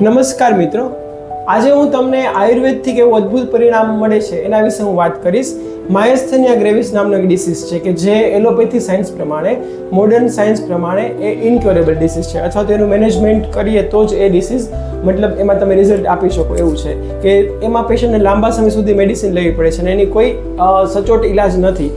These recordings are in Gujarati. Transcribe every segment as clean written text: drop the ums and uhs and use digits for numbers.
નમસ્કાર મિત્રો, આજે હું તમને આયુર્વેદથી કેવું અદ્ભુત પરિણામ મળે છે એના વિશે હું વાત કરીશ. માયસ્થેનિયા ગ્રેવિસ નામનો એક ડિસીઝ છે કે જે એલોપેથી સાયન્સ પ્રમાણે, મોડર્ન સાયન્સ પ્રમાણે એ ઇનક્યોરેબલ ડિસીઝ છે, અથવા તો એનું મેનેજમેન્ટ કરીએ તો જ એ ડિસીઝ મતલબ એમાં તમે રિઝલ્ટ આપી શકો એવું છે કે એમાં પેશન્ટને લાંબા સમય સુધી મેડિસિન લેવી પડે છે અને એની કોઈ સચોટ ઇલાજ નથી.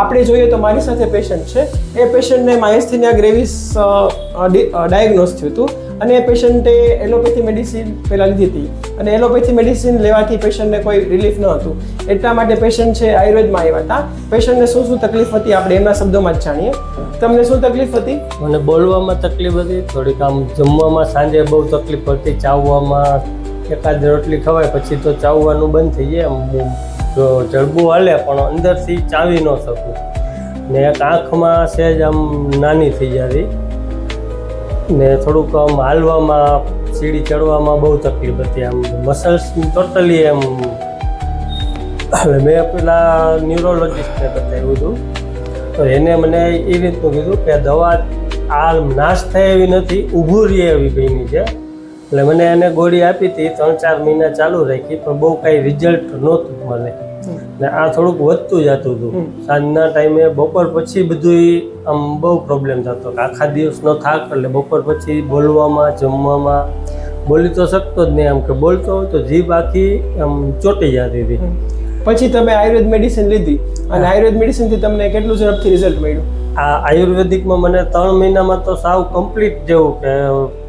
આપણે જોઈએ તો મારી સાથે પેશન્ટ છે, એ પેશન્ટને માયસ્થેનિયા ગ્રેવિસ ડાયગ્નોઝ થયું હતું અને એ પેશન્ટે એલોપેથી મેડિસિન પહેલાં લીધી હતી અને એલોપેથી મેડિસિન લેવાથી પેશન્ટને કોઈ રિલીફ ન હતું. એટલા માટે પેશન્ટ છે આયુર્વેદમાં આવ્યા હતા. પેશન્ટને શું શું તકલીફ હતી આપણે એમના શબ્દોમાં જ જાણીએ. તમને શું તકલીફ હતી? મને બોલવામાં તકલીફ હતી, થોડીક આમ જમવામાં સાંજે બહુ તકલીફ હતી, ચાવવામાં એકાદ રોટલી ખવાય પછી તો ચાવવાનું બંધ થઈ જાય, આમ જો જડબું હાલે પણ અંદરથી ચાવી ન શકું ને એક આંખમાં સહેજ આમ નાની થઈ જતી ને થોડુંક આમ હાલવામાં સીડી ચડવામાં બહુ તકલીફ હતી, આમ મસલ્સ ટોટલી એમ. એટલે મેં પેલા ન્યુરોલોજિસ્ટને બતાવ્યું હતું તો એને મને એ રીતનું કીધું કે દવા આ નાશ થાય એવી નથી, ઊભું રહે એવી બની છે. એટલે મને એને ગોળી આપી હતી, 3-4 મહિના ચાલુ રાખી પણ બહુ કાંઈ રિઝલ્ટ નહોતું મને ને આ થોડુંક વધતું જતું હતું. સાંજના ટાઈમે બપોર પછી બધું આમ બહુ પ્રોબ્લેમ થતો, આખા દિવસનો થાક એટલે બપોર પછી બોલવામાં જમવામાં બોલી તો શકતો જ નહીં, આમ કે બોલતો હોય તો જીભ આખી આમ ચોટી જતી હતી. પછી તમે આયુર્વેદ મેડિસિન લીધી અને આયુર્વેદ મેડિસિનથી તમને કેટલું ઝડપથી રિઝલ્ટ મળ્યું? આ આયુર્વેદિકમાં મને 3 મહિનામાં તો સાવ કમ્પ્લીટ જેવું કે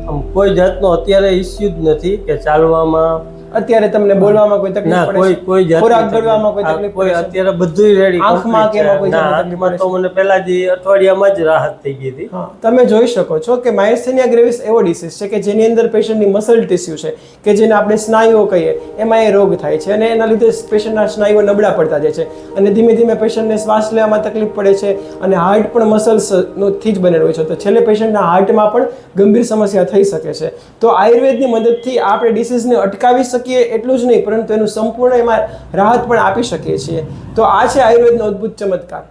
આમ કોઈ જાતનો અત્યારે ઇસ્યુ જ નથી કે ચાલવામાં, અત્યારે તમને બોલવામાં કોઈ તકલીફ પડે છે? કોઈ જાત ખોરાક ગળવામાં કોઈ તકલીફ કોઈ પડે છે? અત્યારે બધું રેડી. આંખમાં કે એમાં કોઈ જાતની તકલીફ આંખમાં પડે તો મને પહેલા જ અઠવાડિયામાં જ રાહત થઈ ગઈ હતી. તમે જોઈ શકો છો કે માયસ્થેનિયા ગ્રેવિસ એવો ડિસીઝ છે કે જેની અંદર પેશન્ટની મસલ ટિશ્યુ છે કે જેને આપણે સ્નાયુઓ કહીએ એમાં એ રોગ થાય છે અને એના લીધે પેશન્ટના સ્નાયુઓ નબળા પડતા જાય છે અને ધીમે ધીમે પેશન્ટને શ્વાસ લેવામાં તકલીફ પડે છે અને હાર્ટ પણ મસલ્સથી જ બનેલું હોય છે, તો છેલ્લે પેશન્ટના હાર્ટમાં પણ ગંભીર સમસ્યા થઈ શકે છે. તો આયુર્વેદની મદદથી આપણે ડિસીઝને અટકાવી શકીએ એટલું જ નહીં પરંતુ એનું સંપૂર્ણ એમાં રાહત પણ આપી શકીએ છીએ. તો આ છે આયુર્વેદનો અદ્ભુત ચમત્કાર.